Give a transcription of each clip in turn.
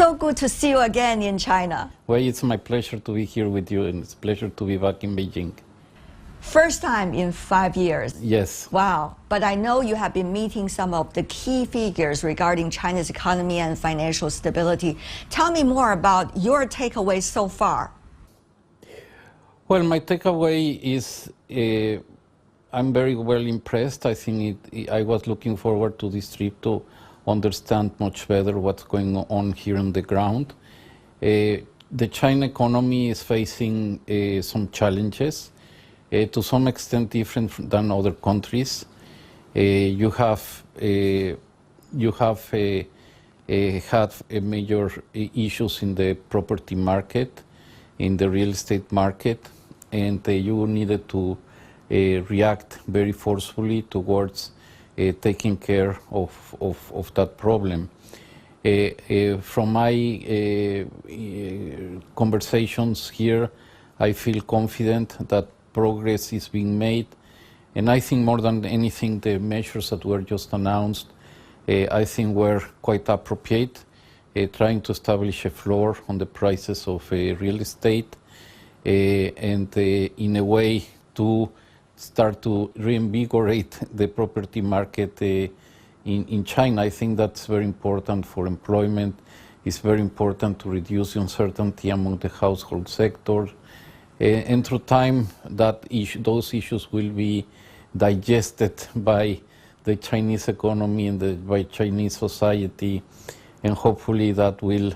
So good to see you again in China. Well, it's my pleasure to be here with you, and it's a pleasure to be back in Beijing. First time in 5 years. Yes. Wow. But I know you have been meeting some of the key figures regarding China's economy and financial stability. Tell me more about your takeaways so far. Well, my takeaway is I'm very well impressed. I think I was looking forward to this trip to understand much better what's going on here on the ground. The China economy is facing some challenges, to some extent different than other countries. You have had major issues in the property market, in the real estate market, and you needed to react very forcefully towards taking care of that problem. From my conversations here, I feel confident that progress is being made, and I think more than anything, the measures that were just announced, I think were quite appropriate, trying to establish a floor on the prices of real estate, and in a way to start to reinvigorate the property market in China. I think that's very important for employment. It's very important to reduce the uncertainty among the household sector. And through time, those issues will be digested by the Chinese economy and by Chinese society, and hopefully that will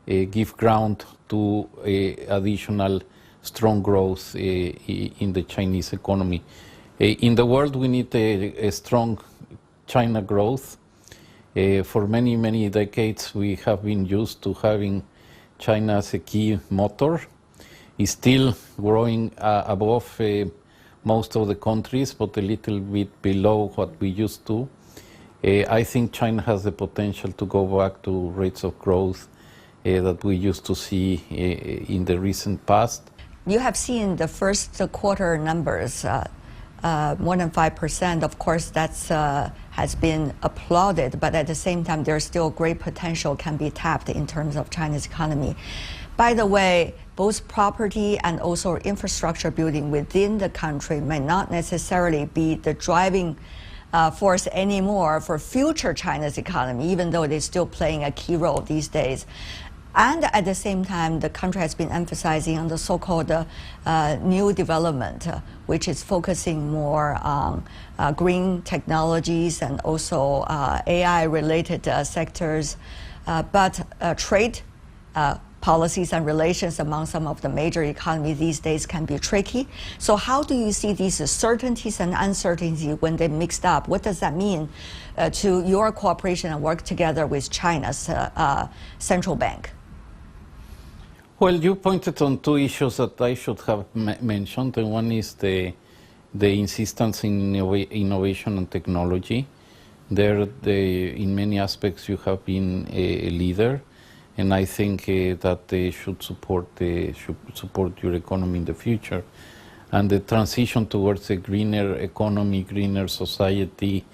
give ground to additional strong growth in the Chinese economy. In the world, we need a strong China growth. For many, many decades, we have been used to having China as a key motor. It's still growing above most of the countries, but a little bit below what we used to. I think China has the potential to go back to rates of growth that we used to see in the recent past. You have seen the first quarter numbers, more than 5%. Of course, that's has been applauded, but at the same time, there's still great potential can be tapped in terms of China's economy. By the way, both property and also infrastructure building within the country may not necessarily be the driving force anymore for future China's economy, even though they're still playing a key role these days. And at the same time, the country has been emphasizing on the so-called new development, which is focusing more on green technologies and also AI-related sectors. But trade policies and relations among some of the major economies these days can be tricky. So how do you see these certainties and uncertainties when they're mixed up? What does that mean to your cooperation and work together with China's central bank? Well, you pointed on two issues that I should have mentioned. And one is the insistence in innovation and technology. There, in many aspects, you have been a leader, and I think that they should support your economy in the future. And the transition towards a greener economy, greener society,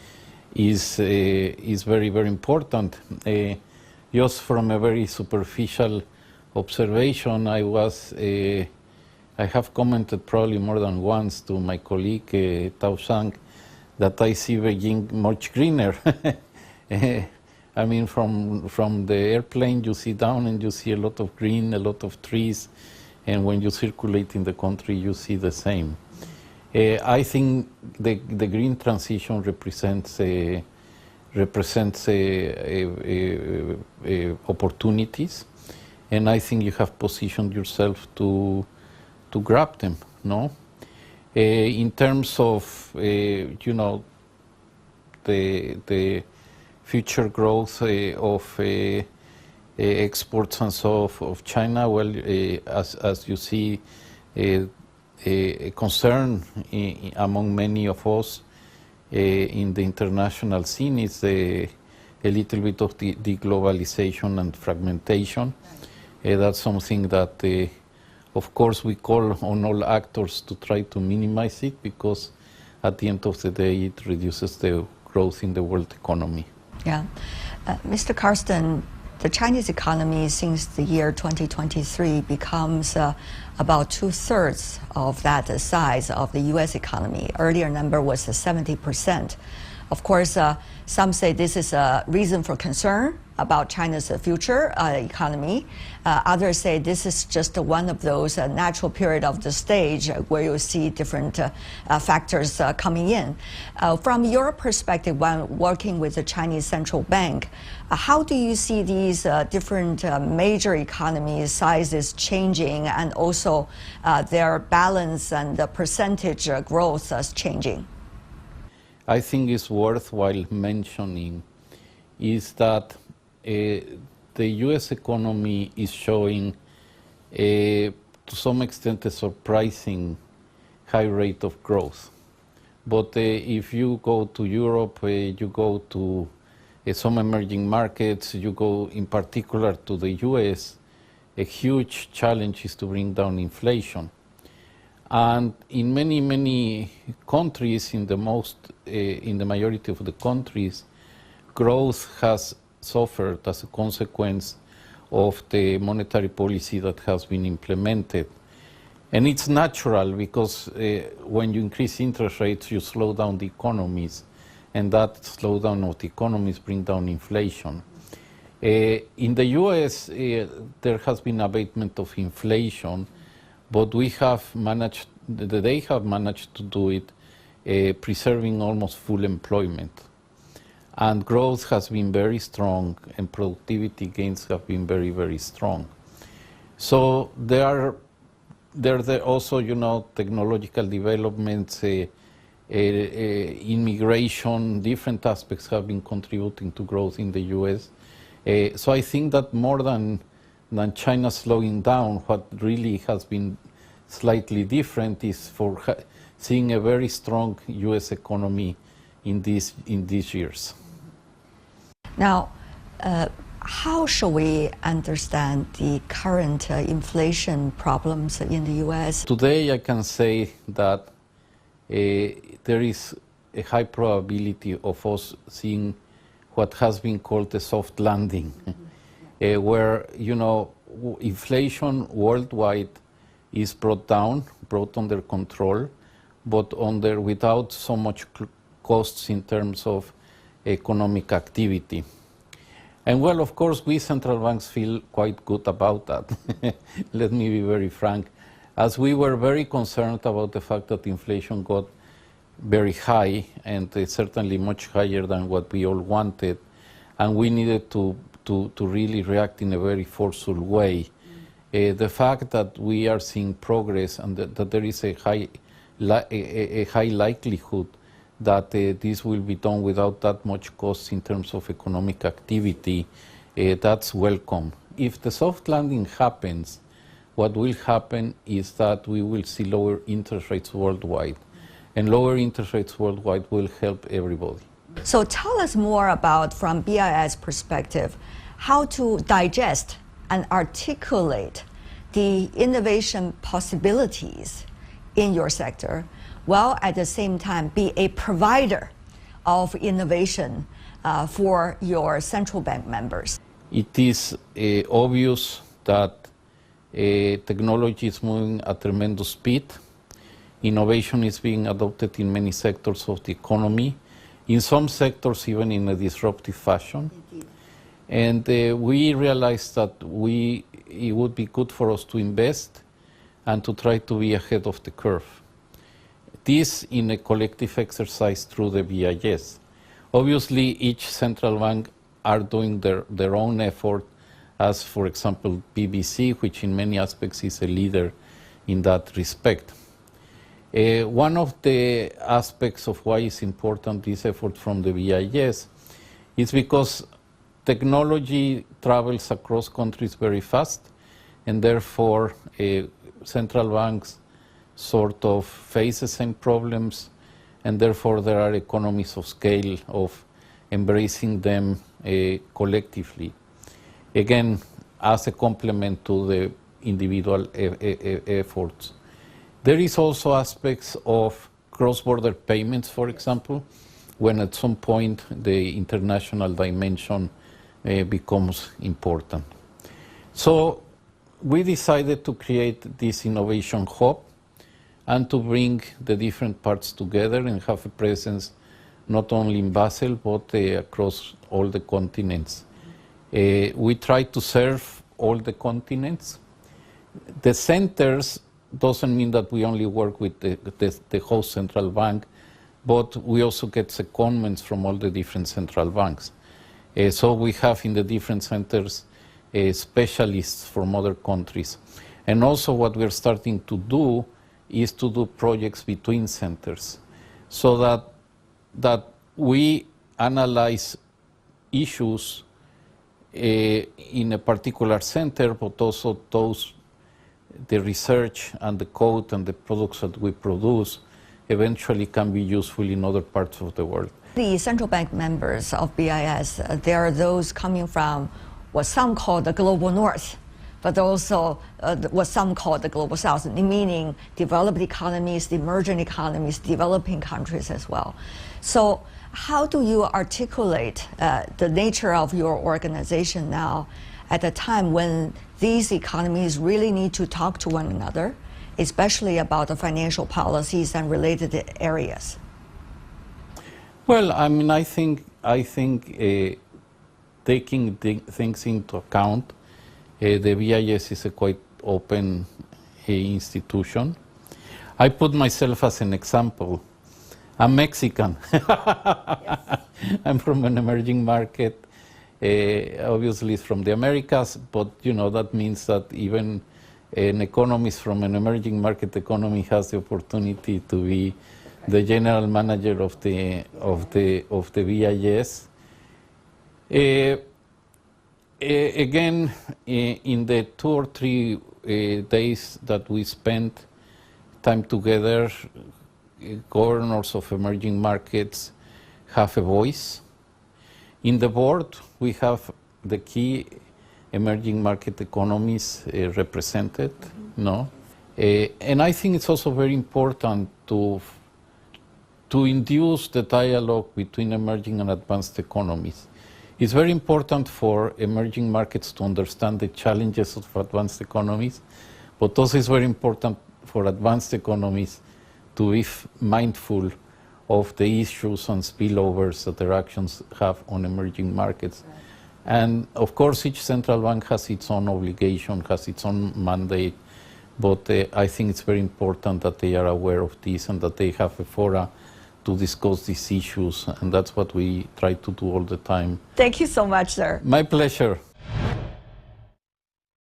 is very, very important. Just from a very superficial observation, I have commented probably more than once to my colleague Tao Shang that I see Beijing much greener. I mean, from the airplane you see down and you see a lot of green, a lot of trees, and when you circulate in the country you see the same. I think the green transition represents opportunities. And I think you have positioned yourself to grab them, no? In terms of, the future growth of exports and so of China, well, as you see, a concern among many of us in the international scene is a little bit of the globalization and fragmentation. That's something that, of course, we call on all actors to try to minimize it, because at the end of the day, it reduces the growth in the world economy. Yeah. Mr. Carstens, the Chinese economy since the year 2023 becomes about 2/3 of that size of the U.S. economy. Earlier number was 70%. Of course, some say this is a reason for concern about China's future economy. Others say this is just one of those natural period of the stage where you see different factors coming in. From your perspective, when working with the Chinese central bank, how do you see these different major economies sizes changing, and also their balance and the percentage growth changing? I think it's worthwhile mentioning is that the U.S. economy is showing, to some extent, a surprising high rate of growth. But if you go to Europe, you go to some emerging markets, you go in particular to the U.S., a huge challenge is to bring down inflation. And in many countries, in the majority of the countries, growth has suffered as a consequence of the monetary policy that has been implemented. And it's natural because when you increase interest rates, you slow down the economies, and that slowdown of the economies bring down inflation. In the US, there has been abatement of inflation, but they have managed to do it preserving almost full employment. And growth has been very strong, and productivity gains have been very strong. So there are also, technological developments, immigration, different aspects have been contributing to growth in the US. So I think that more than China slowing down, what really has been slightly different is for seeing a very strong US economy in these years. Now, how should we understand the current inflation problems in the US? Today I can say that there is a high probability of us seeing what has been called a soft landing, where, inflation worldwide is brought under control, but without so much costs in terms of economic activity. And well, of course, we central banks feel quite good about that. Let me be very frank, as we were very concerned about the fact that inflation got very high, and certainly much higher than what we all wanted, and we needed to really react in a very forceful way. The fact that we are seeing progress and that there is a high likelihood that this will be done without that much cost in terms of economic activity, that's welcome. If the soft landing happens, what will happen is that we will see lower interest rates worldwide, and lower interest rates worldwide will help everybody. So tell us more about, from BIS perspective, how to digest and articulate the innovation possibilities in your sector, while at the same time be a provider of innovation for your central bank members. It is obvious that technology is moving at tremendous speed. Innovation is being adopted in many sectors of the economy, in some sectors even in a disruptive fashion. Indeed. And we realized that it would be good for us to invest and to try to be ahead of the curve. This in a collective exercise through the BIS. Obviously, each central bank are doing their own effort, as for example BBC, which in many aspects is a leader in that respect. One of the aspects of why it's important, this effort from the BIS, is because technology travels across countries very fast, and therefore central banks sort of face the same problems, and therefore there are economies of scale of embracing them collectively. Again, as a complement to the individual efforts. There is also aspects of cross-border payments, for example, when at some point the international dimension becomes important. So we decided to create this innovation hub and to bring the different parts together and have a presence not only in Basel but across all the continents. We try to serve all the continents. The centers doesn't mean that we only work with the host central bank, but we also get secondments from all the different central banks. So we have in the different centers specialists from other countries. And also what we're starting to do is to do projects between centers so that we analyze issues in a particular center, but also the research and the code and the products that we produce eventually can be useful in other parts of the world. The central bank members of BIS, there are those coming from what some call the global north, but also what some call the global south, meaning developed economies, emerging economies, developing countries as well. So how do you articulate the nature of your organization now at a time when these economies really need to talk to one another, especially about the financial policies and related areas? Well, I mean, I think taking things into account, the BIS is a quite open institution. I put myself as an example. I'm Mexican. Yes. I'm from an emerging market, obviously from the Americas, but you know that means that even an economist from an emerging market economy has the opportunity to be the general manager of the BIS. Again, in the 2 or 3 days that we spent time together, governors of emerging markets have a voice. In the board, we have the key emerging market economies represented, no? And I think it's also very important to induce the dialogue between emerging and advanced economies. It's very important for emerging markets to understand the challenges of advanced economies, but also it's very important for advanced economies to be mindful of the issues and spillovers that their actions have on emerging markets. Right. And of course, each central bank has its own obligation, has its own mandate, but I think it's very important that they are aware of this and that they have a fora to discuss these issues, and that's what we try to do all the time. Thank you so much, sir. My pleasure.